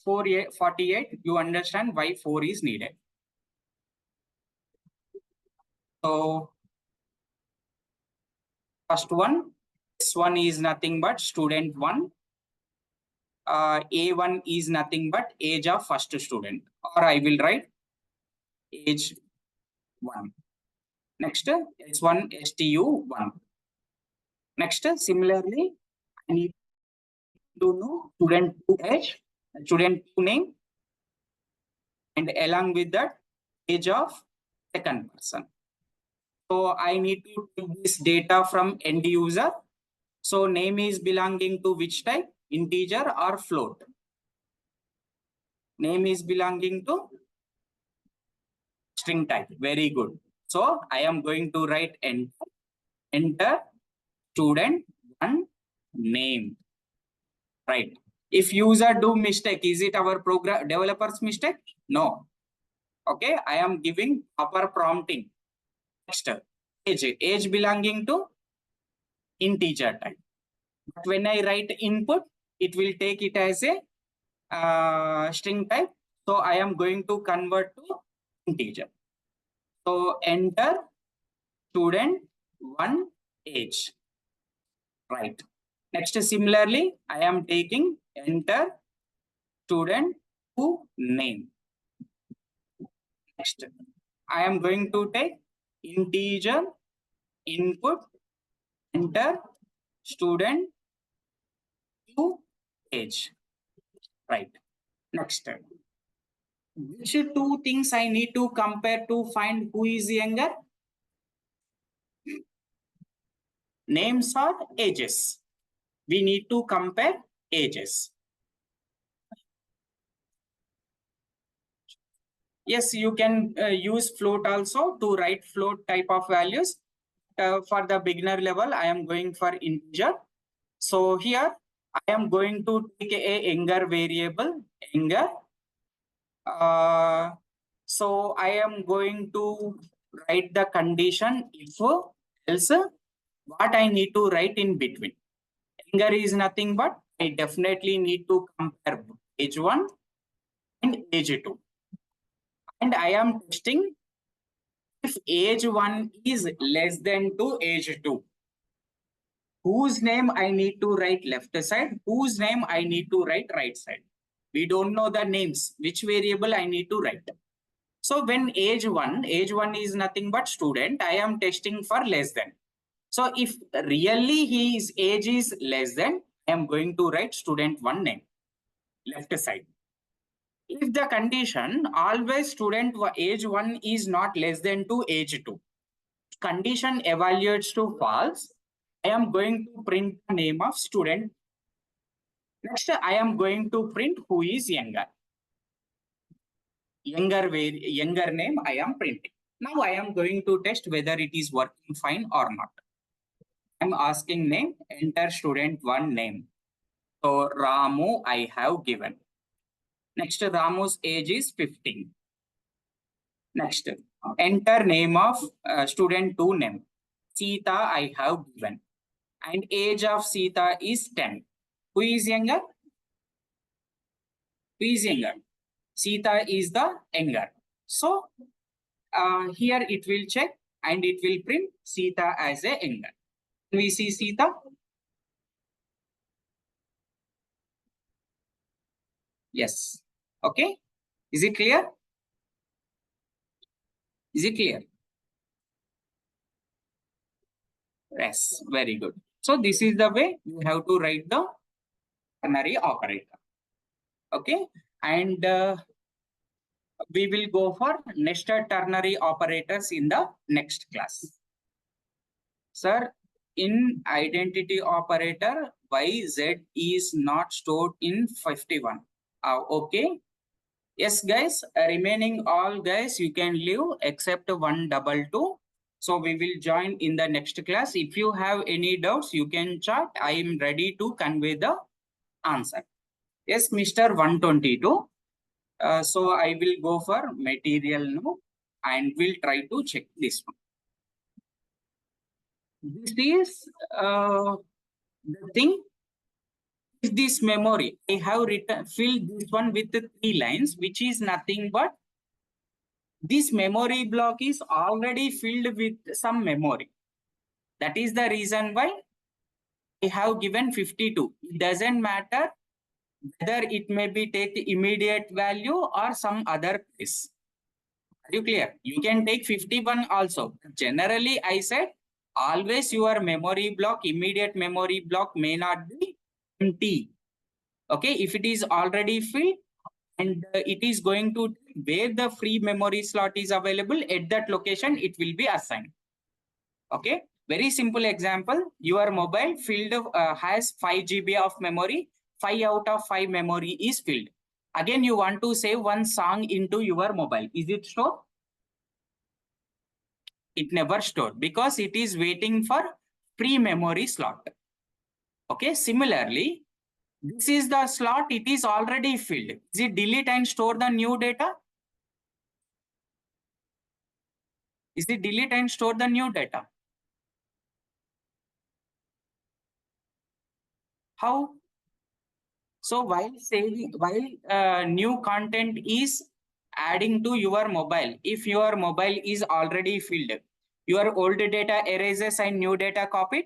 48, you understand why 4 is needed. So first one, this one is nothing but student 1. A1 is nothing but age of first student, or I will write age 1. Next, S1 STU1. Next, similarly, I need to know student 2 age, student 2 name, and along with that, age of second person. So I need to take this data from end user. So name is belonging to which type? Integer or float? Name is belonging to string type. Very good. So I am going to write enter student one name. Right. If user do mistake, is it our program developer's mistake? No. Okay. I am giving proper prompting. Next, age belonging to integer type. But when I write input, it will take it as a string type. So I am going to convert to integer. So enter student one age. Right. Next, similarly, I am taking enter student two name. Next, I am going to take integer input enter student two age. Right. Next, which two things I need to compare to find who is younger? Names or ages. We need to compare ages. Yes, you can use float also to write float type of values. For the beginner level, I am going for integer. So here I am going to take a younger variable, younger. So I am going to write the condition if else. What I need to write in between. Younger is nothing but I definitely need to compare age 1 and age 2. And I am testing if age 1 is less than to age 2. Whose name I need to write left side, whose name I need to write right side. We don't know the names, which variable I need to write. So when age one is nothing but student, I am testing for less than. So if really his age is less than, I am going to write student one name, left side. If the condition always student age one is not less than to age two, condition evaluates to false, I am going to print the name of student. Next, I am going to print who is younger. Younger name I am printing. Now I am going to test whether it is working fine or not. I'm asking name, enter student one name. So Ramu I have given. Next, Ramu's age is 15. Next, enter name of student two name. Sita I have given. And age of Sita is 10. Who is younger? Who is younger? Sita is the younger. So here it will check and it will print Sita as a younger. We see Sita. Yes. Okay. Is it clear? Is it clear? Yes. Very good. So this is the way you have to write the ternary operator. Okay. And we will go for nested ternary operators in the next class. Sir, in identity operator, YZ is not stored in 51. Okay. Yes, guys, remaining all guys, you can leave except 122. So we will join in the next class. If you have any doubts, you can chat. I am ready to convey the answer. Yes, Mr. 122. So I will go for material now and we'll try to check this one. This is the thing. This memory, I have filled this one with the 3 lines, which is nothing but this memory block is already filled with some memory. That is the reason why I have given 52. It doesn't matter whether it may be take immediate value or some other place. Are you clear? You can take 51 also. Generally, I said always your memory block, immediate memory block may not be empty. Okay, if it is already filled and it is going to where the free memory slot is available at that location, it will be assigned. Okay, very simple example. Your mobile filled has 5 GB of memory. 5 out of 5 memory is filled. Again, you want to save one song into your mobile. Is it stored? It never stored because it is waiting for free memory slot. Okay, similarly, this is the slot, it is already filled. Is it delete and store the new data? Is it delete and store the new data? How? So while saving, while new content is adding to your mobile, if your mobile is already filled, your old data erases and new data copied.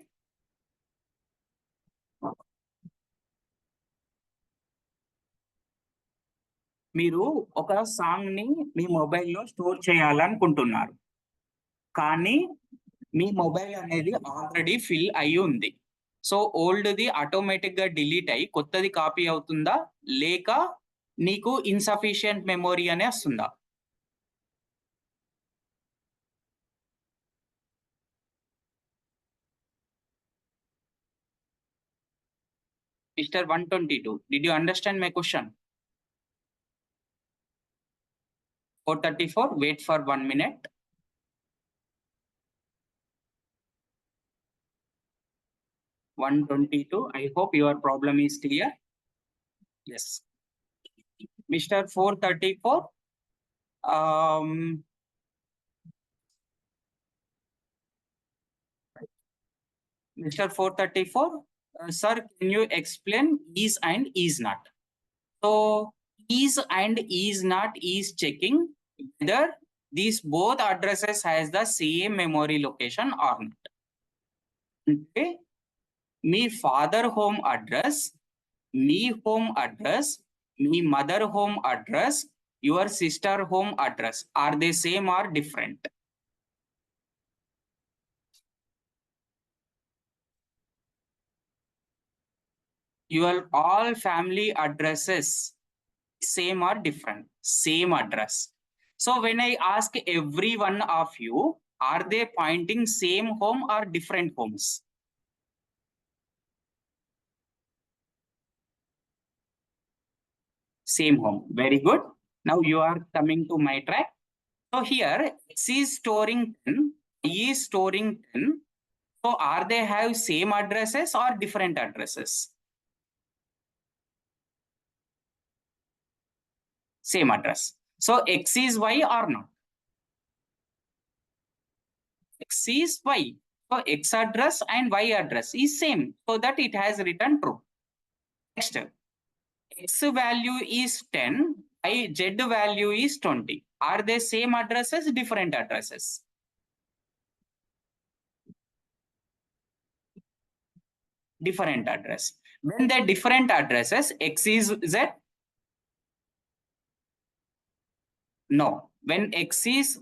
మీరు ఒక song ని మీ మొబైల్లో store చేయాలనుకుంటున్నారు కానీ మీ mobile అనేది already fill అయి ఉంది so ఓల్డ్ది automatic గా డిలీట్ అయ్యి కొత్తది కాపీ అవుతుందా లేక నీకు ఇన్సఫిషియంట్ మెమొరీ అనే వస్తుందా mister 122 did you understand my question 434 wait for 1 minute 122 I hope your problem is clear yes Mr. 434 Mr. 434 sir can you explain is and is not so is and is not is checking whether these both addresses has the same memory location or not okay me father home address me home address me mother home address your sister home address, are they same or different? Your all family addresses same or different? Same address. So when I ask every one of you, are they pointing same home or different homes? Same home. Very good. Now you are coming to my track. So here X is storing 10, Y is storing 10. So are they have same addresses or different addresses? Same address. So X is Y or not? X is Y. So X address and Y address is same. So that it has written true. Next, X value is 10, Y Z value is 20. Are they same addresses, different addresses? Different address. When the different addresses, X is Z? No. When X is,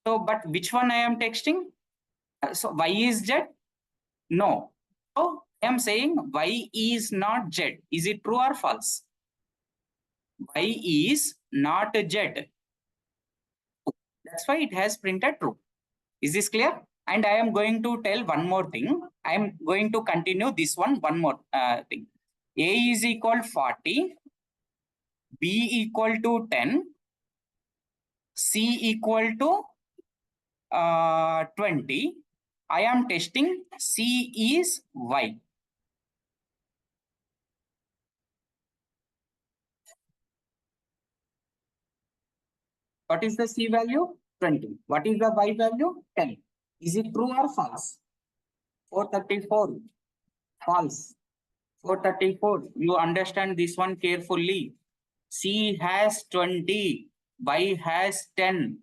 so but which one I am texting? So Y is Z? No. So I am saying Y is not Z. Is it true or false? Y is not Z. That's why it has printed true. Is this clear? And I am going to tell one more thing. I am going to continue this one more thing. A is equal 40, B equal to 10, C equal to 20. I am testing C is Y. What is the C value? 20. What is the Y value? 10. Is it true or false? 434. False. 434. You understand this one carefully. C has 20. Y has 10.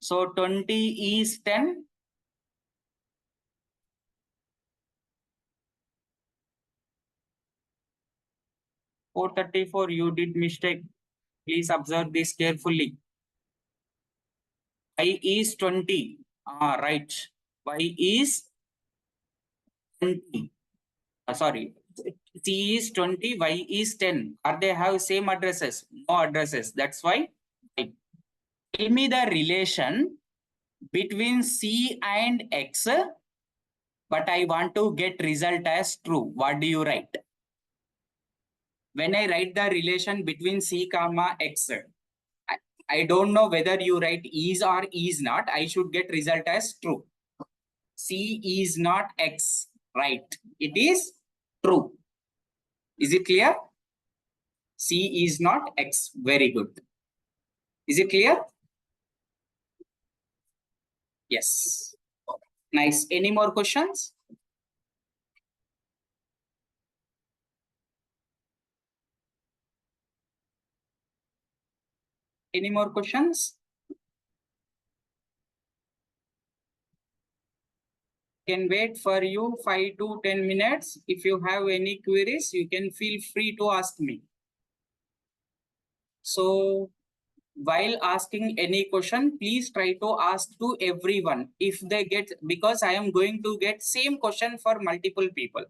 So 20 is 10. 434. You did mistake. Please observe this carefully. Y is 20. Right. Y is 20. Sorry. C is 20. Y is 10. Are they have same addresses? No addresses. That's why. Tell me the relation between C and X, but I want to get result as true. What do you write? When I write the relation between C comma X, I don't know whether you write is or is not. I should get result as true. C is not X, right? It is true. Is it clear? C is not X. Very good. Is it clear? Yes. Nice. Any more questions? Any more questions? Can wait for you 5 to 10 minutes. If you have any queries, you can feel free to ask me. So while asking any question, please try to ask to everyone. If they get, because I am going to get same question for multiple people.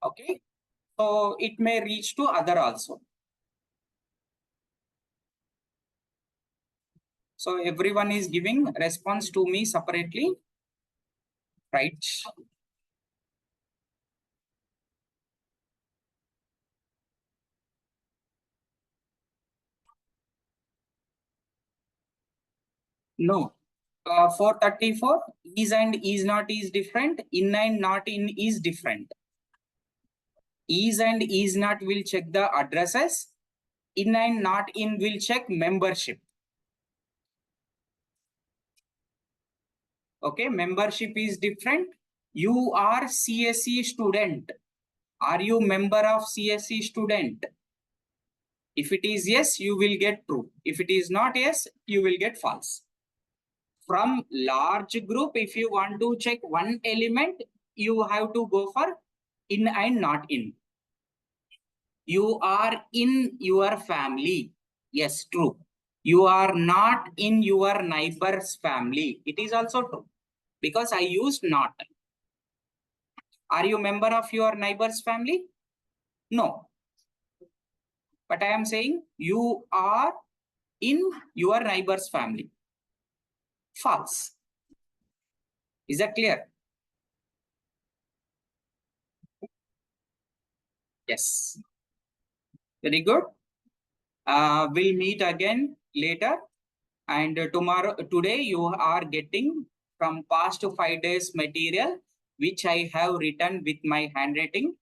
Okay. So it may reach to other also. So everyone is giving response to me separately, right? No. 434 is and is not is different. In and not in is different. Is and is not will check the addresses. In and not in will check membership. Okay, membership is different. You are CSE student. Are you member of CSE student? If it is yes, you will get true. If it is not yes, you will get false. From large group, if you want to check one element, you have to go for in and not in. You are in your family. Yes, true. You are not in your neighbor's family. It is also true because I used not. Are you member of your neighbor's family? No. But I am saying you are in your neighbor's family. False. Is that clear? Yes. Very good. We'll meet again later. And today you are getting from past 5 days material, which I have written with my handwriting.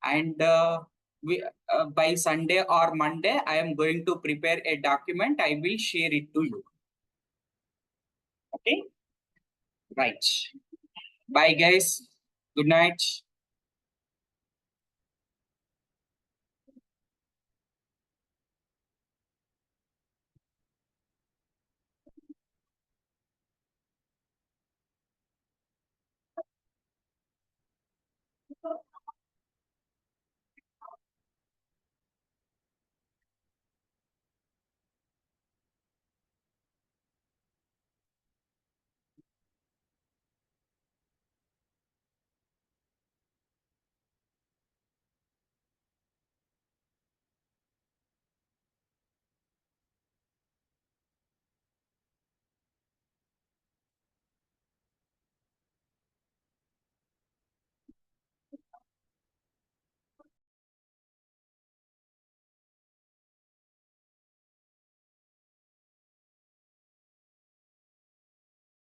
And by Sunday or Monday, I am going to prepare a document. I will share it to you. Okay. Right. Bye, guys. Good night.